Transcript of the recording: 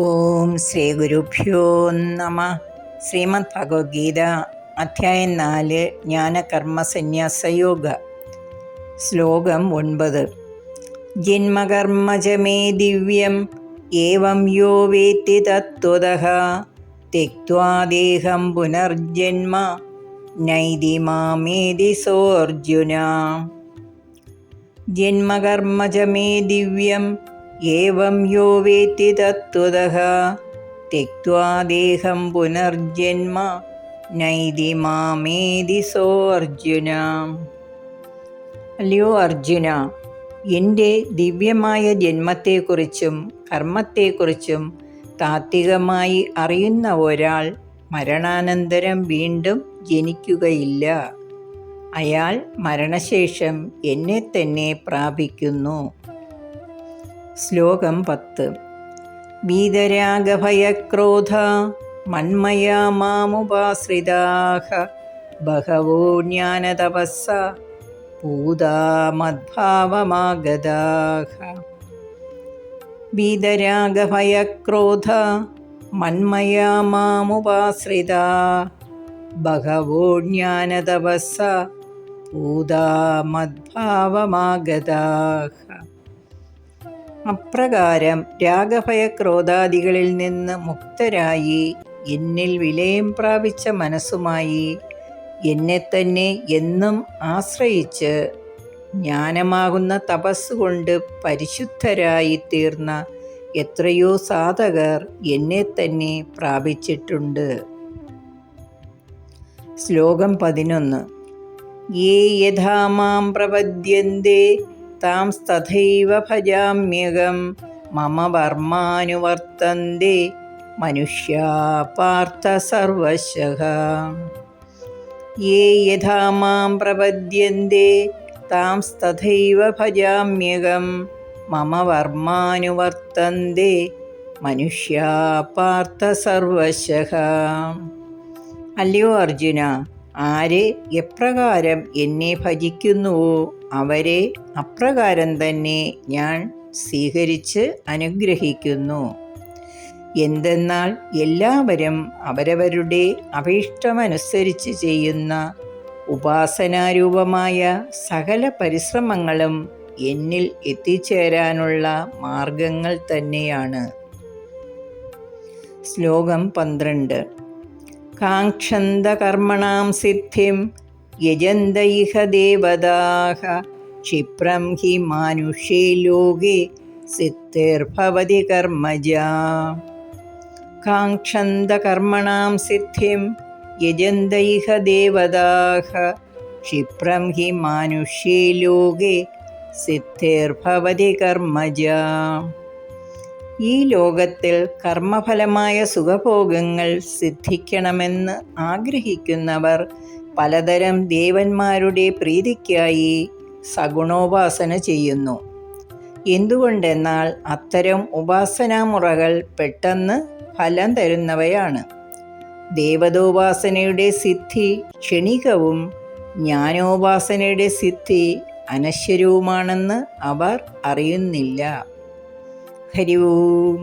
ഓം ശ്രീ ഗുരുഭ്യോ നമ. ശ്രീമദ് ഭഗവത്ഗീത അധ്യായം 4 ജ്ഞാനകർമ്മസന്യാസയോഗ. ശ്ലോകം 9. ജന്മകർമ്മച മേ ദിവ്യം ഏവം യോ വേത്തി തത്വതഃ ത്യക്ത്വാ ദേഹം പുനർജന്മ നൈതി മാമേതി സോർജുന. ജന്മകർമ്മച മേ ദിവ്യം ഏവം യോ വേത്തി തത്വതഃ ത്യക്ത്വാ ദേഹം പുനർജന്മ നൈതി മാമേതി സോ അർജുന. അല്ലയോ അർജുന, എൻ്റെ ദിവ്യമായ ജന്മത്തെക്കുറിച്ചും കർമ്മത്തെക്കുറിച്ചും താത്വികമായി അറിയുന്ന ഒരാൾ മരണാനന്തരം വീണ്ടും ജനിക്കുകയില്ല. അയാൾ മരണശേഷം എന്നെ തന്നെ പ്രാപിക്കുന്നു. ശ്ലോകം 10. വീതരാഗഭയക്രോധ മന്മയാ മാമുപാശ്രിതാഃ ബഹവോ ജ്ഞാനതപസ്സ പൂതാ മദ്ഭാവമാഗതാഃ. വീതരാഗഭയക്രോധ മന്മയാ മാമുപാശ്രിതാ ബഹവോ ജ്ഞാനതപസ്സ പൂതാ മദ്ഭാവമാഗതാഃ. അപ്രകാരം രാഗഭയക്രോധാദികളിൽ നിന്ന് മുക്തരായി എന്നിൽ വിലയം പ്രാപിച്ച മനസ്സുമായി എന്നെ തന്നെ എന്നും ആശ്രയിച്ച് ജ്ഞാനമാകുന്ന തപസ്സുകൊണ്ട് പരിശുദ്ധരായി തീർന്ന എത്രയോ സാധകർ എന്നെ തന്നെ പ്രാപിച്ചിട്ടുണ്ട്. ശ്ലോകം 11. യേ യഥാ മാം പ്രപദ്യന്തെ താം തഥൈവ ഭജാമ്യഹം മമ വർമാനുവർത്തന്തെ മനുഷ്യാ പാർത്ഥ സർവശഃ. യേ യഥാ മാം പ്രപദ്യന്തെ താം തഥൈവ ഭജാമ്യഹം മമ വർമാനുവർത്തന്തെ മനുഷ്യാ പാർത്ഥ സർവശഃ. അല്ലയോ അർജുന, ആരെ എപ്രകാരം എന്നെ ഭജിക്കുന്നുവോ അവരെ അപ്രകാരം തന്നെ ഞാൻ സ്വീകരിച്ച് അനുഗ്രഹിക്കുന്നു. എന്തെന്നാൽ എല്ലാവരും അവരവരുടെ അഭീഷ്ടമനുസരിച്ച് ചെയ്യുന്ന ഉപാസനാരൂപമായ സകല പരിശ്രമങ്ങളും എന്നിൽ എത്തിച്ചേരാനുള്ള മാർഗങ്ങൾ തന്നെയാണ്. ശ്ലോകം 12. കാംക്ഷന്ത കർമ്മണാം സിദ്ധിം യജന്ത ഇഹ ദേവതാഃ ക്ഷിപ്രം ഹി മാനുഷേ ലോകേ സിദ്ധിർഭവതി കർമ്മജാ. കാംക്ഷന്ത കർമ്മണാം സിദ്ധിം യജന്ത ഇഹ ദേവതാഃ ക്ഷിപ്രം ഹി മാനുഷേ ലോകേ സിദ്ധിർഭവതി കർമ്മജാ. ഈ ലോകത്തിൽ കർമ്മഫലമായ സുഖഭോഗങ്ങൾ സിദ്ധിക്കണമെന്ന് ആഗ്രഹിക്കുന്നവർ പലതരം ദേവന്മാരുടെ പ്രീതിക്കായി സഗുണോപാസന ചെയ്യുന്നു. എന്തുകൊണ്ടെന്നാൽ അത്തരം ഉപാസനാമുറകൾ പെട്ടെന്ന് ഫലം തരുന്നവയാണ്. ദേവതോപാസനയുടെ സിദ്ധി ക്ഷണികവും ജ്ഞാനോപാസനയുടെ സിദ്ധി അനശ്വരവുമാണെന്ന് അവർ അറിയുന്നില്ല. ഹരി ഓം.